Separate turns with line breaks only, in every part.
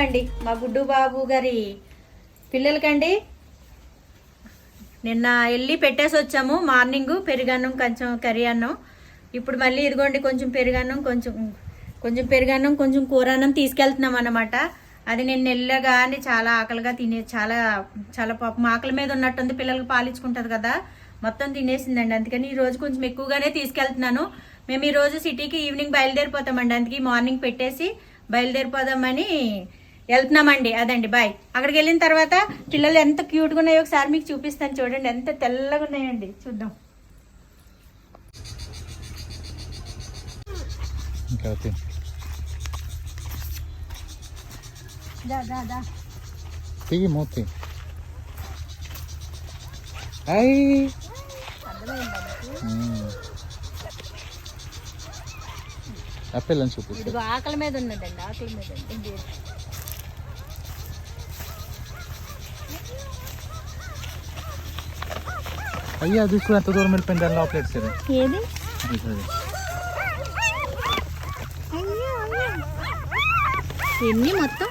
అండి మా గుడ్డు బాబు గారి పిల్లలకండి. నిన్న వెళ్ళి పెట్టేసి వచ్చాము మార్నింగ్ పెరుగన్నం కొంచెం కర్రీ అన్నం. ఇప్పుడు మళ్ళీ ఇదిగోండి కొంచెం పెరుగన్నం కొంచెం కూర అన్నం తీసుకెళ్తున్నాం అన్నమాట. అది నేను నెల్లగానే చాలా ఆకలిగా చాలా పాపం ఆకలి మీద ఉన్నట్టుంది. పిల్లలకి పాలించుకుంటుంది కదా, మొత్తం తినేసిందండి. అందుకని ఈరోజు కొంచెం ఎక్కువగానే తీసుకెళ్తున్నాను. మేము ఈరోజు సిటీకి ఈవినింగ్ బయలుదేరిపోతామండి. అందుకే మార్నింగ్ పెట్టేసి బయలుదేరిపోదామని వెళ్తున్నామండి. అదండి బాయ్. అక్కడికి వెళ్ళిన తర్వాత పిల్లలు ఎంత క్యూట్గా ఉన్నాయో ఒకసారి మీకు చూపిస్తాను. చూడండి ఎంత తెల్లగా ఉన్నాయండి, చూద్దాం.
మూర్తి పిల్లని చూపిస్తుంది.
ఇదిగో ఆకలి మీద ఉన్నదండి, ఆకలి మీద.
అయ్యా చూసుకో ఎంత దూరం వెళ్ళిపోయింది. దాని లోపల సరే
ఏది ఎన్ని మొత్తం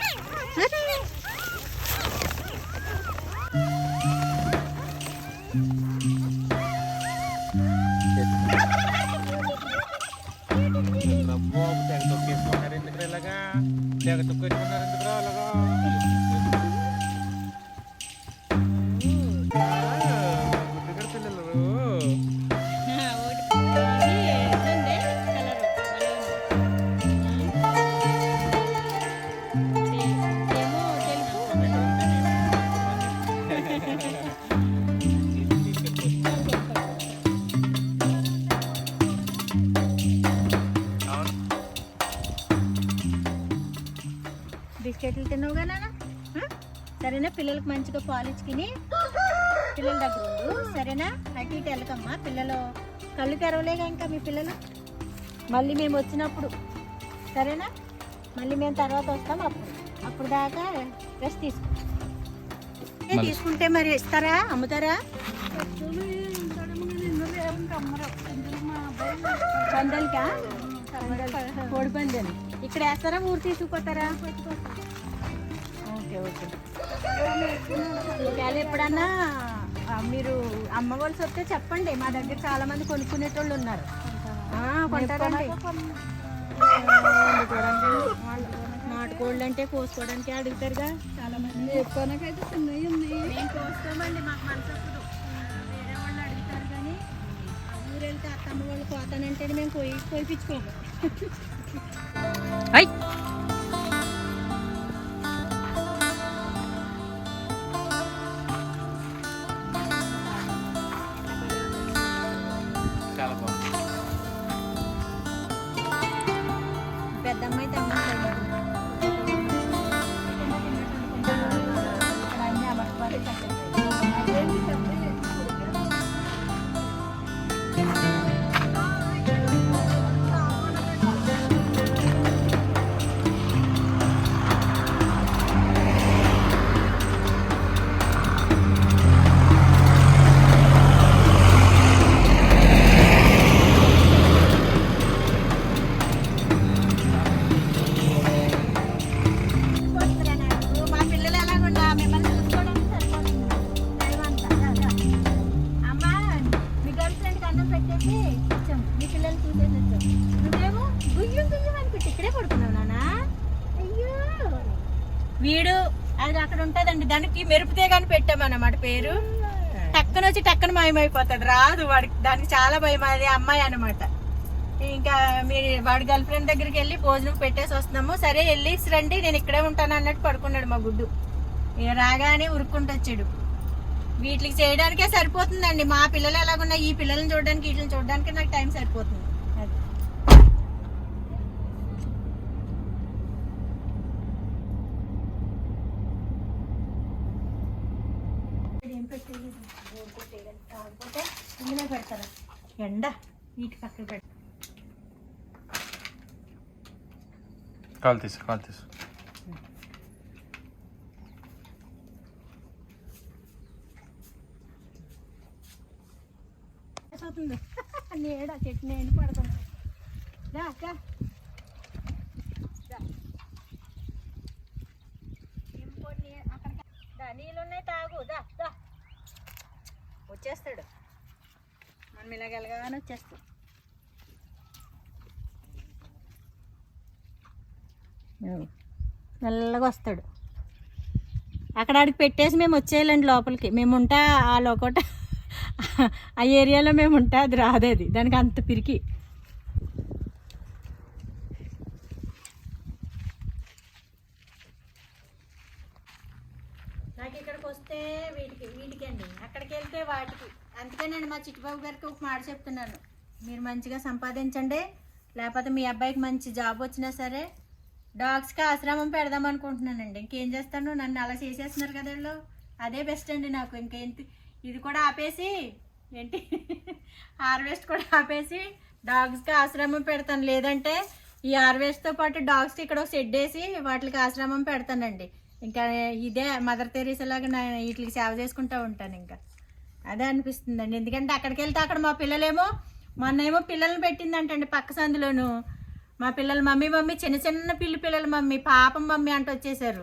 బిస్కెట్లు తిన్నావుగా నాన్న? సరేనా? పిల్లలకు మంచిగా పాలు ఇచ్చుకుని పిల్లల దగ్గర ఉండు, సరేనా? అటు ఇటు వెళ్ళకమ్మా. పిల్లలు కళ్ళు తెరవలేగా ఇంకా మీ పిల్లలు. మళ్ళీ మేము వచ్చినప్పుడు సరేనా? మళ్ళీ మేము తర్వాత వస్తాం. అప్పుడు దాకా రెస్ట్ తీసుకుంటే మరి ఇస్తారా, అమ్ముతారా? పందాలికా? కోడి పందాలు ఇక్కడ వేస్తారా, ఊరు తీసుకుపోతారా? Okay okay. ఒకవేళ ఎప్పుడన్నా మీరు అమ్మవలసి వస్తే చెప్పండి. మా దగ్గర చాలా మంది కొనుక్కునేటోళ్ళు ఉన్నారు. కొంటారండి. నాటుకోళ్ళు అంటే కోసుకోవడానికి అడుగుతారుగా చాలా మంది. ఎక్కువనకైతే చిన్నవి ఉన్నాయి. మేము కోసుకోమండి, మాకు మనసప్పుడు వేరే వాళ్ళు అడుగుతారు. కానీ ఊరు వెళ్తే అత్తమ్మ వాళ్ళు కోతానంటే మేము కోయిపించుకోము. పెద్దమ్మాయి తమ్ముడు అన్నీ అమర్చుకోవాలి. వీడు అది అక్కడ ఉంటదండి, దానికి మెరుపుతే కానీ పెట్టామన్నమాట పేరు. టక్కన వచ్చి టక్కన మాయమైపోతాడు, రాదు వాడికి. దానికి చాలా భయం. అది అమ్మాయి అనమాట. ఇంకా మీరు వాడి గర్ల్ ఫ్రెండ్ దగ్గరికి వెళ్ళి భోజనం పెట్టేసి వస్తున్నాము. సరే వెళ్ళేసి రండి, నేను ఇక్కడే ఉంటాను అన్నట్టు పడుకున్నాడు మా గుడ్డు. ఇక రాగానే ఉరుక్కుంటూ వచ్చాడు. వీటికి చేయడానికే సరిపోతుందండి. మా పిల్లలు ఎలాగున్నా ఈ పిల్లల్ని చూడడానికి వీటిని చూడడానికి నాకు టైం సరిపోతుంది. ఇందులో పెడతారా ఎండ వీటి పక్కన పెడతారు.
కాల్ తీసు
నీడ చెట్టు నేను పడుతున్నా. నీళ్ళు ఉన్నాయి తాగు, దా దా. వచ్చేస్తాడు, మనం ఇలాగెలగానే వచ్చేస్తాడు. మెల్లగా వస్తాడు. అక్కడ ఆడికి పెట్టేసి మేము వచ్చేయాలండి లోపలికి. మేము ఉంటా ఆ లోకట ఆ ఏరియాలో మేము ఉంటా, అది రాదేది, దానికి అంత పిరికి. నాకు ఇక్కడికి వస్తే వీటికండి, అక్కడికి వెళ్తే వాటికి. అందుకేనండి మా చిట్టుబాబు గారికి ఒక మాట చెప్తున్నాను, మీరు మంచిగా సంపాదించండి, లేకపోతే మీ అబ్బాయికి మంచి జాబ్ వచ్చినా సరే డాగ్స్కి ఆశ్రమం పెడదాం అనుకుంటున్నానండి. ఇంకేం చేస్తాను, నన్ను అలా చేసేస్తున్నారు కదా వీళ్ళు, అదే బెస్ట్ అండి నాకు. ఇంకేంటి, ఇది కూడా ఆపేసి ఏంటి హార్వెస్ట్ కూడా ఆపేసి డాగ్స్కి ఆశ్రమం పెడతాను. లేదంటే ఈ హార్వెస్ట్తో పాటు డాగ్స్కి ఇక్కడ ఒక షెడ్ వేసి వాటికి ఆశ్రమం పెడతానండి. ఇంకా ఇదే మదర్ తెరీసా లాగా వీటికి సేవ చేసుకుంటూ ఉంటాను. ఇంకా అదే అనిపిస్తుందండి. ఎందుకంటే అక్కడికి వెళ్తే అక్కడ మా పిల్లలేమో, మొన్నేమో పిల్లల్ని పెట్టిందంటండి పక్క సందులోను. మా పిల్లలు మమ్మీ చిన్న చిన్న పిల్లలు మమ్మీ పాపం మమ్మీ అంటూ వచ్చేసారు.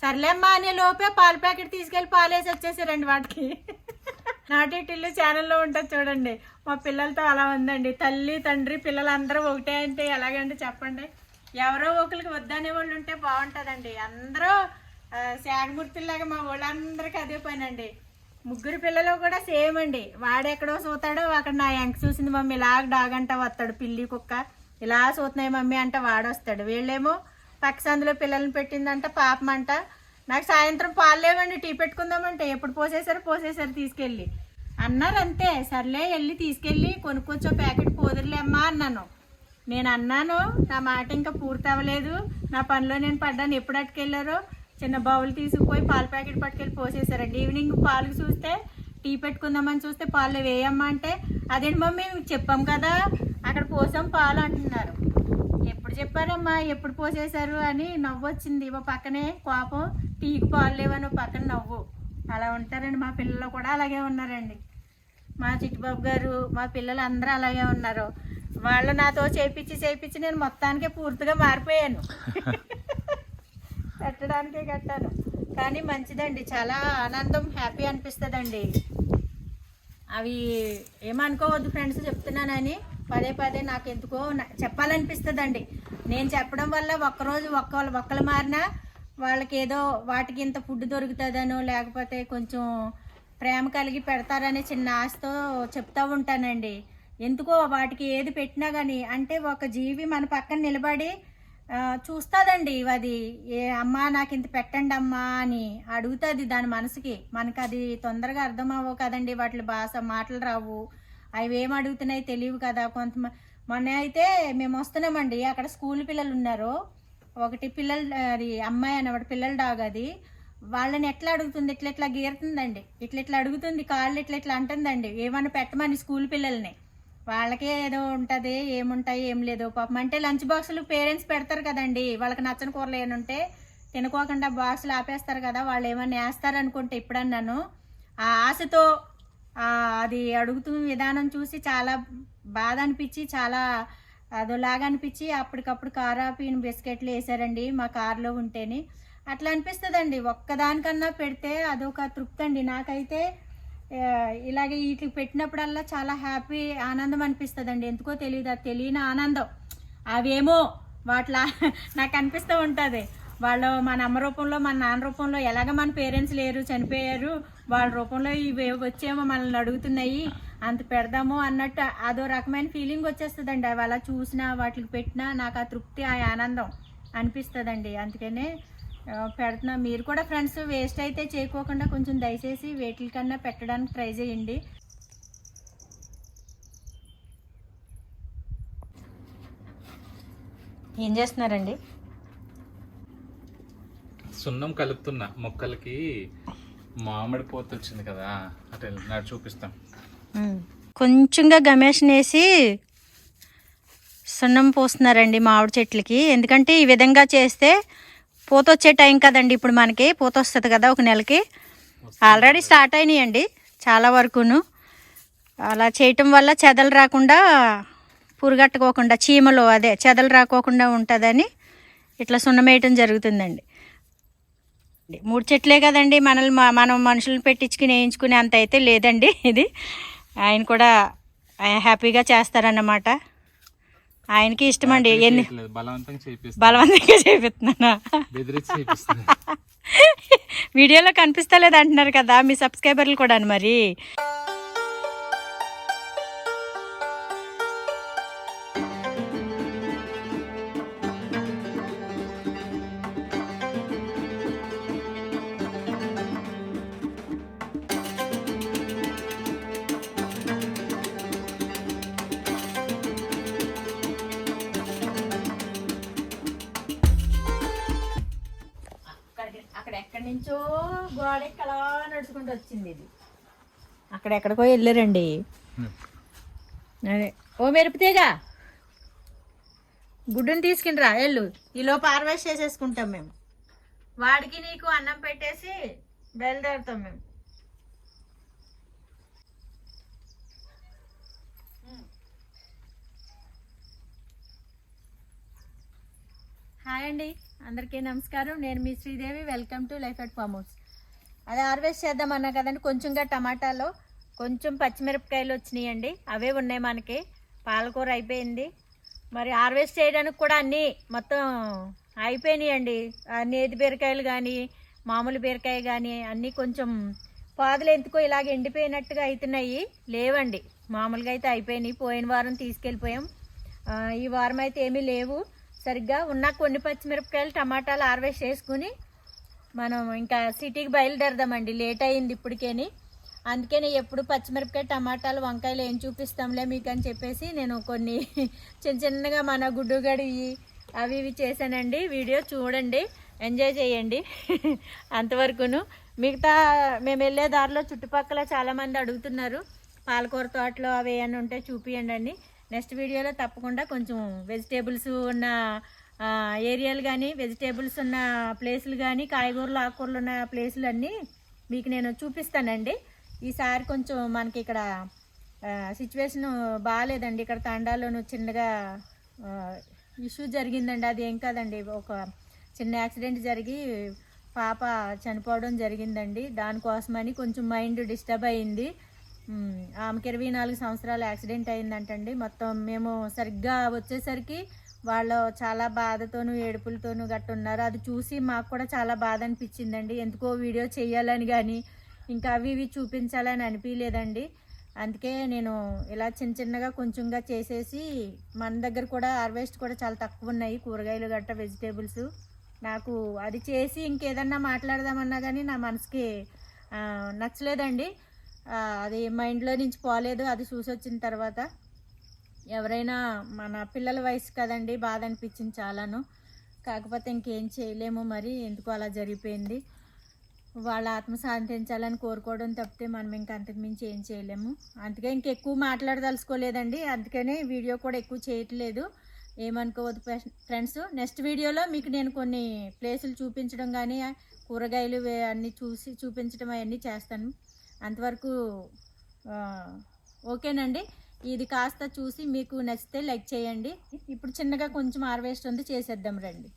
సర్లేమ్మా అనే లోపే పాల ప్యాకెట్ తీసుకెళ్ళి పాలేసి వచ్చేసారండి వాటికి. నాటి టిల్లు ఛానల్లో ఉంటుంది చూడండి, మా పిల్లలతో అలా ఉందండి. తల్లి తండ్రి పిల్లలందరూ ఒకటే అంటే ఎలాగంటే చెప్పండి. ఎవరో ఒకరికి వద్దనే వాళ్ళు ఉంటే బాగుంటుందండి. అందరూ శాగమూర్తిలాగా మా వాళ్ళందరికీ అదే పనండి. ముగ్గురు పిల్లలు కూడా సేమ్ అండి. వాడెక్కడో చూతాడో అక్కడ నా ఎంక చూసింది మమ్మీ ఇలాగ డాగ్ అంట వస్తాడు, పిల్లి కుక్క ఇలా చూస్తున్నాయి మమ్మీ అంటే వాడొస్తాడు. వీళ్ళేమో పక్క సందులో పిల్లల్ని పెట్టిందంట పాపం అంట. నాకు సాయంత్రం పాలు లేవండి, టీ పెట్టుకుందామంటే ఎప్పుడు పోసేసారు తీసుకెళ్ళి అన్నారు. అంతే సర్లే వెళ్ళి తీసుకెళ్ళి కొనుక్కొచ్చో ప్యాకెట్ పోదురులేమ్మా అన్నాను. నేను అన్నాను, నా మాట ఇంకా పూర్తి అవ్వలేదు, నా పనిలో నేను పడ్డాను. ఎప్పుడు అట్టుకెళ్ళారో చిన్న బౌల్ తీసుకుపోయి పాల ప్యాకెట్ పట్టుకెళ్ళి పోసేసారండి. ఈవినింగ్ పాలు చూస్తే టీ పెట్టుకుందామని చూస్తే పాలు వేయమ్మా అంటే అదేంటి మమ్మీ చెప్పాం కదా అక్కడ పోసాం పాలు అంటున్నారు. ఎప్పుడు చెప్పారమ్మా, ఎప్పుడు పోసేశారు అని నవ్వు వచ్చింది. ఓ పక్కనే కోపం, టీకి పాలు లేవని పక్కన నవ్వు. అలా ఉంటారండి. మా పిల్లలు కూడా అలాగే ఉన్నారండి. మా చిట్టుబాబు గారు మా పిల్లలు అందరూ అలాగే ఉన్నారు. వాళ్ళు నాతో చేయించి నేను మొత్తానికే పూర్తిగా మారిపోయాను. పెట్టడానికే కట్టాను. కానీ మంచిదండి, చాలా ఆనందం, హ్యాపీ అనిపిస్తుందండి. అవి ఏమనుకోవద్దు ఫ్రెండ్స్, చెప్తున్నానని పదే నాకు ఎందుకో చెప్పాలనిపిస్తుందండి. నేను చెప్పడం వల్ల ఒక్కరోజు ఒక్కరు మారినా వాళ్ళకి ఏదో వాటికి ఇంత ఫుడ్ దొరుకుతుందనో లేకపోతే కొంచెం ప్రేమ కలిగి పెడతారనే చిన్న ఆశతో చెప్తూ ఉంటానండి. ఎందుకో వాటికి ఏది పెట్టినా కానీ అంటే ఒక జీవి మన పక్కన నిలబడి చూస్తుందండి. అది అమ్మా నాకు ఇంత పెట్టండి అమ్మా అని అడుగుతుంది దాని మనసుకి. మనకు అది తొందరగా అర్థం అవ్వవు కదండి, వాటి భాష మాటలు రావు, అవి ఏం అడుగుతున్నాయి తెలియవు కదా. మొన్న అయితే మేము వస్తున్నామండి, అక్కడ స్కూల్ పిల్లలు ఉన్నారు. ఒకటి అది అమ్మాయి అన్నమాట, పిల్లల డాగ్ అది. వాళ్ళని ఎట్లా అడుగుతుంది, ఇట్లా గీరుతుందండి, ఇట్లా అడుగుతుంది, కాళ్ళు ఇట్లా అంటుందండి ఏమన్నా పెట్టమని స్కూల్ పిల్లల్ని. వాళ్ళకే ఏదో ఉంటుంది, ఏముంటాయి ఏం లేదు పాపం. అంటే లంచ్ బాక్సులు పేరెంట్స్ పెడతారు కదండి, వాళ్ళకి నచ్చని కూరలు ఏముంటే తినుకోకుండా బాక్సులు ఆపేస్తారు కదా, వాళ్ళు ఏమన్నా వేస్తారు అనుకుంటే. ఇప్పుడన్నాను ఆ ఆశతో అది అడుగుతున్న విధానం చూసి చాలా బాధ అనిపించి, చాలా అదోలాగా అనిపించి అప్పటికప్పుడు కారాపీన్ బిస్కెట్లు వేసారండి మా కారులో ఉంటేని. అట్లా అనిపిస్తుందండి. ఒక్కదానికన్నా పెడితే అదొక తృప్తి అండి. నాకైతే ఇలాగే వీటికి పెట్టినప్పుడల్లా చాలా హ్యాపీ, ఆనందం అనిపిస్తుందండి. ఎందుకో తెలియదు, అది తెలియని ఆనందం. అవేమో వాటిలా నాకు అనిపిస్తూ ఉంటుంది. వాళ్ళు మన అమ్మ రూపంలో మన నాన్న రూపంలో ఎలాగ మన పేరెంట్స్ లేరు, చనిపోయారు, వాళ్ళ రూపంలో ఇవి వచ్చేమో మనల్ని అడుగుతున్నాయి, అంత పెడదాము అన్నట్టు అదో రకమైన ఫీలింగ్ వచ్చేస్తుందండి. అవి అలా చూసినా వాటికి పెట్టినా నాకు ఆ తృప్తి, ఆ ఆనందం అనిపిస్తుందండి. అందుకనే పెడుతున్నా. మీరు కూడా ఫ్రెండ్స్ వేస్ట్ అయితే చేయకోకుండా కొంచెం దయచేసి వేటికన్నా పెట్టడానికి ట్రై చేయండి. ఏం చేస్తున్నారండి?
సున్నం కలుపుతున్నా మొక్కలకి. మామిడి పోత వచ్చింది కదా, అటు వెళ్ళినాడు చూపిస్తాం.
కొంచెంగా గమేషన్ వేసి సున్నం పోస్తున్నారండి మామిడి చెట్లకి. ఎందుకంటే ఈ విధంగా చేస్తే పూత వచ్చే టైం కదండి, ఇప్పుడు మనకి పూత వస్తుంది కదా ఒక నెలకి. ఆల్రెడీ స్టార్ట్ అయినాయండి చాలా వరకును. అలా చేయటం వల్ల చెదలు రాకుండా, పురుగట్టుకోకుండా, చీమలు అదే చెదలు రాకోకుండా ఉంటుందని ఇట్లా సున్నం వేయటం జరుగుతుందండి. 3 చెట్లే కదండి మనం మనుషులను పెట్టించుకుని వేయించుకునే అంత అయితే లేదండి. ఇది ఆయన కూడా హ్యాపీగా చేస్తారన్నమాట. ఆయనకి ఇష్టమండి. ఎన్ని బలవంతంగా చేపిస్తున్నానా? వీడియోలో కనిపిస్తలేదు అంటున్నారు కదా మీ సబ్స్క్రైబర్లు కూడా మరి. అక్కడ ఎక్కడి నుంచో గోడకి అలా నడుచుకుంటూ వచ్చింది. ఇది అక్కడెక్కడికో వెళ్ళారండి. అదే ఓ మెరుపుతేగా గుడ్డుని తీసుకుని రా వెళ్ళు. ఈలోపు హార్వెస్ట్ చేసేసుకుంటాం మేము. వాడికి నీకు అన్నం పెట్టేసి బయలుదేరుతాం మేము. హాయ్ అండి, అందరికీ నమస్కారం. నేను మీ Sridevi. Welcome to life at farm house. అదే హార్వెస్ట్ చేద్దామన్నా కదండి. కొంచెంగా టమాటాలో కొంచెం పచ్చిమిరపకాయలు వచ్చినాయండి. అవే ఉన్నాయి మనకి. పాలకూర అయిపోయింది. మరి హార్వెస్ట్ చేయడానికి కూడా అన్నీ మొత్తం అయిపోయినాయండి. నేతి బీరకాయలు కానీ మామూలు బీరకాయ కానీ అన్నీ కొంచెం పాదులు ఎందుకో ఇలాగ ఎండిపోయినట్టుగా అవుతున్నాయి. లేవండి, మామూలుగా అయితే అయిపోయినాయి. పోయిన వారం తీసుకెళ్ళిపోయాం. ఈ వారం అయితే ఏమీ లేవు. సరిగ్గా ఉన్న కొన్ని పచ్చిమిరపకాయలు టమాటాలు హార్వెస్ట్ చేసుకుని మనం ఇంకా సిటీకి బయలుదేరదామండి. లేట్ అయ్యింది ఇప్పటికేని. అందుకని ఎప్పుడు పచ్చిమిరపకాయ టమాటాలు వంకాయలు ఏం చూపిస్తాంలే మీకు అని చెప్పేసి నేను కొన్ని చిన్నగా మన గుడ్డుగడి అవి ఇవి చేశానండి. వీడియో చూడండి, ఎంజాయ్ చేయండి. అంతవరకును. మిగతా మేము వెళ్ళే దారిలో చుట్టుపక్కల చాలామంది అడుగుతున్నారు పాలకూర తోటలో అవి ఏమైనా ఉంటే చూపియండి అండి. నెక్స్ట్ వీడియోలో తప్పకుండా కొంచెం వెజిటేబుల్స్ ఉన్న ఏరియాలు కానీ వెజిటేబుల్స్ ఉన్న ప్లేసులు కానీ కాయగూరలు ఆకుకూరలు ఉన్న ప్లేసులు అన్నీ మీకు నేను చూపిస్తానండి. ఈసారి కొంచెం మనకి ఇక్కడ సిచ్యువేషన్ బాగాలేదండి. ఇక్కడ తండాలోను చిన్నగా ఇష్యూ జరిగిందండి. అది ఏం కాదండి, ఒక చిన్న యాక్సిడెంట్ జరిగి పాప చనిపోవడం జరిగిందండి. దానికోసమని కొంచెం మైండ్ డిస్టర్బ్ అయ్యింది. ఆమెకి 24 సంవత్సరాలు యాక్సిడెంట్ అయిందంటండి. మొత్తం మేము సరిగ్గా వచ్చేసరికి వాళ్ళు చాలా బాధతోనూ ఏడుపులతోనూ గట్టున్నారు. అది చూసి మాకు కూడా చాలా బాధ అనిపించిందండి. ఎందుకో వీడియో చేయాలని కానీ ఇంకా అవి ఇవి చూపించాలని అనిపించలేదండి. అందుకే నేను ఇలా చిన్నగా కొంచెంగా చేసేసి మన దగ్గర కూడా హార్వెస్ట్ కూడా చాలా తక్కువ ఉన్నాయి కూరగాయలు గట్ట వెజిటేబుల్స్. నాకు అది చేసి ఇంకేదన్నా మాట్లాడదామన్నా కానీ నా మనసుకి నచ్చలేదండి. అది మైండ్లో నుంచి పోలేదు. అది చూసి వచ్చిన తర్వాత ఎవరైనా మన పిల్లల వయసు కదండి, బాధ అనిపించింది చాలాను. కాకపోతే ఇంకేం చేయలేము, మరి ఎందుకు అలా జరిగిపోయింది. వాళ్ళ ఆత్మ శాంతించాలని కోరుకోవడం తప్పితే మనం ఇంకా అంతకుమించి ఏం చేయలేము. అందుకే ఇంకెక్కువ మాట్లాడదలుచుకోలేదండి. అందుకనే వీడియో కూడా ఎక్కువ చేయట్లేదు, ఏమనుకోవద్దు ఫ్రెండ్స్. నెక్స్ట్ వీడియోలో మీకు నేను కొన్ని ప్లేసులు చూపించడం కానీ కూరగాయలు అన్నీ చూపించడం అవన్నీ చేస్తాను. అంతవరకు ఓకేనండి. ఇది కాస్త చూసి మీకు నచ్చితే లైక్ చేయండి. ఇప్పుడు చిన్నగా కొంచెం హార్వెస్ట్ ఉంది, చేసేద్దాం రండి.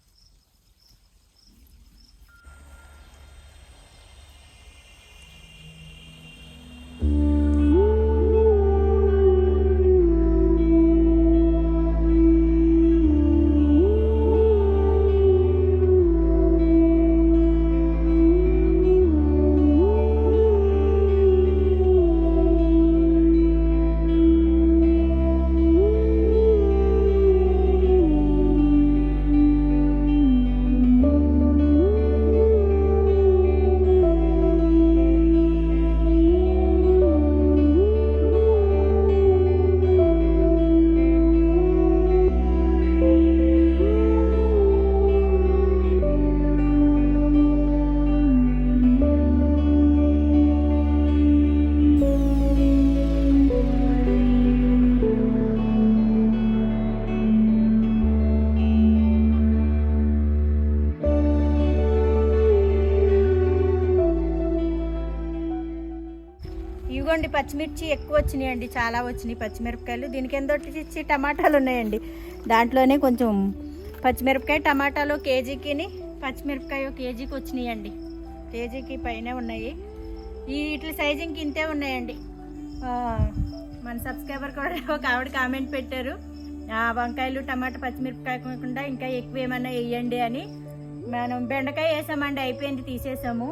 ఇదిగోండి పచ్చిమిర్చి ఎక్కువ వచ్చినాయండి, చాలా వచ్చినాయి పచ్చిమిరపకాయలు. దీనికి ఎందొచ్చి టమాటాలు ఉన్నాయండి. దాంట్లోనే కొంచెం పచ్చిమిరపకాయ టమాటాలు కేజీకి, పచ్చిమిరపకాయ కేజీకి వచ్చినాయండి. కేజీకి పైనే ఉన్నాయి. ఈ ఇట్ల సైజింగ్కి ఇంతే ఉన్నాయండి. మన సబ్స్క్రైబర్ కూడా ఒక ఆవిడ కామెంట్ పెట్టారు, వంకాయలు టమాటా పచ్చిమిరపకాయ కాకుండా ఇంకా ఎక్కువ ఏమైనా వేయండి అని. మనం బెండకాయ వేసామండి, అయిపోయింది, తీసేసాము.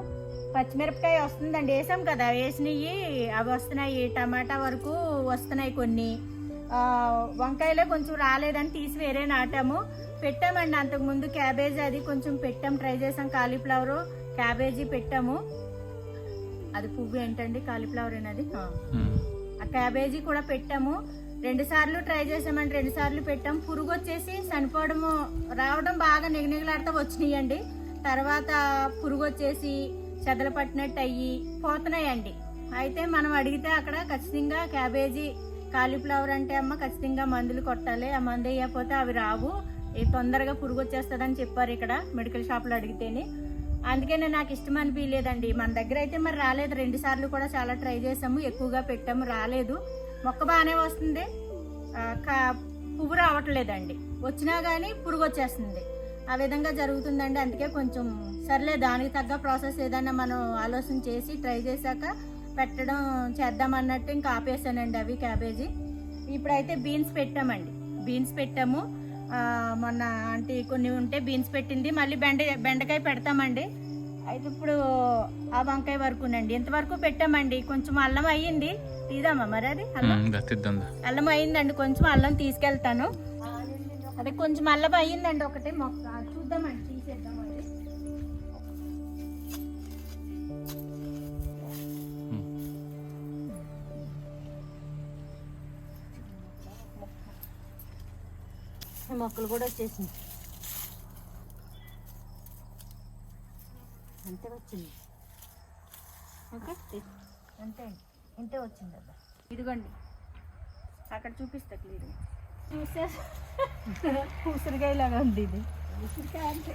పచ్చిమిరపకాయ వస్తుందండి, వేసాం కదా, వేసినవి అవి వస్తున్నాయి. టమాటా వరకు వస్తున్నాయి కొన్ని. వంకాయలో కొంచెం రాలేదని తీసి వేరే నాటాము, పెట్టామండి. అంతకుముందు క్యాబేజీ అది కొంచెం పెట్టాం, ట్రై చేసాం. కాలీఫ్లవర్ క్యాబేజీ పెట్టాము. అది పువ్వు ఏంటండి, కాలీఫ్లవర్ అనేది. ఆ క్యాబేజీ కూడా పెట్టాము. 2 సార్లు ట్రై చేసామండి, 2 సార్లు పెట్టాం. పురుగు వచ్చేసి చనిపోవడము, రావడం బాగా నిగనిగలాడుతూ వచ్చినాయండి. తర్వాత పురుగు వచ్చేసి చెదలు పట్టినట్టు అయ్యి పోతున్నాయండి. అయితే మనం అడిగితే అక్కడ ఖచ్చితంగా క్యాబేజీ కాలీఫ్లవర్ అంటే అమ్మ ఖచ్చితంగా మందులు కొట్టాలి, ఆ మందు వేయకపోతే అవి రావు, తొందరగా పురుగు వచ్చేస్తుందని చెప్పారు ఇక్కడ మెడికల్ షాప్లో అడిగితేనే. అందుకనే నాకు ఇష్టం అనిపించలేదండి. మన దగ్గర అయితే మరి రాలేదు. 2 సార్లు కూడా చాలా ట్రై చేసాము, ఎక్కువగా పెట్టాము, రాలేదు. మొక్క బాగానే వస్తుంది, పువ్వు రావట్లేదండి. వచ్చినా కానీ పురుగు వచ్చేస్తుంది, ఆ విధంగా జరుగుతుందండి. అందుకే కొంచెం సర్లే, దానికి తగ్గ ప్రాసెస్ ఏదైనా మనం ఆలోచన చేసి ట్రై చేశాక పెట్టడం చేద్దామన్నట్టు ఇంకా ఆపేసానండి అవి క్యాబేజీ. ఇప్పుడైతే బీన్స్ పెట్టామండి, బీన్స్ పెట్టాము. మొన్న అంటే కొన్ని ఉంటే బీన్స్ పెట్టింది, మళ్ళీ బెండకాయ పెడతామండి. అయితే ఇప్పుడు ఆ వంకాయ వరకునండి, ఇంతవరకు పెట్టామండి. కొంచెం అల్లం అయ్యింది, తీద్దామా మరి అది అల్లం అయ్యిందండి, కొంచెం అల్లం తీసుకెళ్తాను. అదే కొంచెం అల్లం అయ్యిందండి, ఒకటి మొక్క చూద్దామండి, తీసేద్దామండి. మొక్కలు కూడా వచ్చేసింది, అంతే వచ్చింది. ఓకే, అంతే అండి, ఇంతే వచ్చింది అబ్బా. ఇదిగోండి అక్కడ చూపిస్తా క్లియర్గా. ఉసిరికాయలాగా ఉంది ఇది, ఉసిరికాయ అంతే,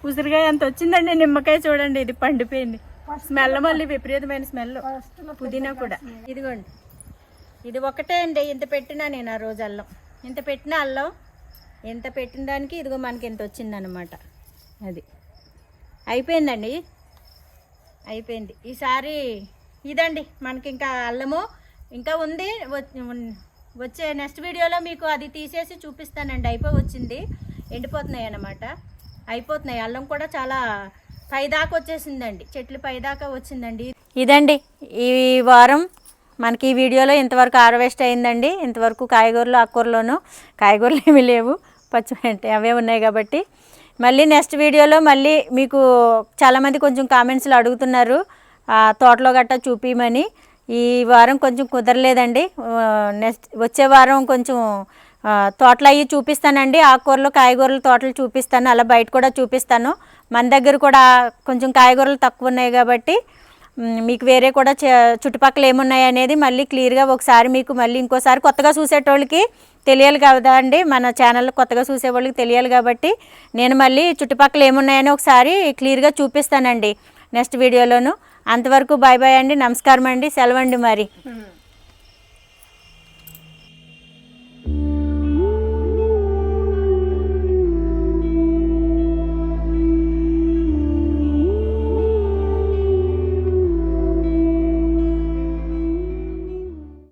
ఉసిరికాయ అంత వచ్చిందండి. నిమ్మకాయ చూడండి, ఇది పండిపోయింది, స్మెల్ మళ్ళీ విపరీతమైన స్మెల్. పుదీనా కూడా ఇదిగోండి, ఇది ఒకటే అండి. ఇంత పెట్టినా నేను ఆ రోజు అల్లం, ఇంత పెట్టిన అల్లం, ఎంత పెట్టిన దానికి ఇదిగో మనకి ఎంత వచ్చిందనమాట. అది అయిపోయిందండి, అయిపోయింది ఈసారి. ఇదండి మనకి ఇంకా అల్లము ఇంకా ఉంది. వచ్చే నెక్స్ట్ వీడియోలో మీకు అది తీసేసి చూపిస్తానండి. వచ్చింది, ఎండిపోతున్నాయి అన్నమాట, అయిపోతున్నాయి. అల్లం కూడా చాలా పైదాకా వచ్చేసిందండి, చెట్లు పైదాకా వచ్చిందండి. ఇదండి ఈ వారం మనకి ఈ వీడియోలో ఇంతవరకు హార్వెస్ట్ అయిందండి. ఇంతవరకు కాయగూరలు, ఆకుకూరలోనూ కాయగూరలు ఏమీ లేవు, పచ్చిమిరపకాయ అవే ఉన్నాయి కాబట్టి. మళ్ళీ నెక్స్ట్ వీడియోలో మళ్ళీ మీకు చాలామంది కొంచెం కామెంట్స్లో అడుగుతున్నారు తోటలో గట్టా చూపించమని. ఈ వారం కొంచెం కుదరలేదండి, నెక్స్ట్ వచ్చే వారం కొంచెం తోటలు అవి చూపిస్తానండి. ఆకుకూరలు, కాయగూరలు తోటలు చూపిస్తాను, అలా బయట కూడా చూపిస్తాను. మన దగ్గర కూడా కొంచెం కాయగూరలు తక్కువ ఉన్నాయి కాబట్టి మీకు వేరే కూడా చుట్టుపక్కల ఏమున్నాయి అనేది మళ్ళీ క్లియర్గా ఒకసారి మీకు మళ్ళీ ఇంకోసారి కొత్తగా చూసేటోళ్ళకి తెలియాలి కదా అండి, మన ఛానల్లో కొత్తగా చూసేవాళ్ళకి తెలియాలి కాబట్టి నేను మళ్ళీ చుట్టుపక్కల ఏమున్నాయని ఒకసారి క్లియర్గా చూపిస్తానండి నెక్స్ట్ వీడియోలోను. అంతవరకు బాయ్ బాయ్ అండి, నమస్కారం అండి, సెలవండి మరి.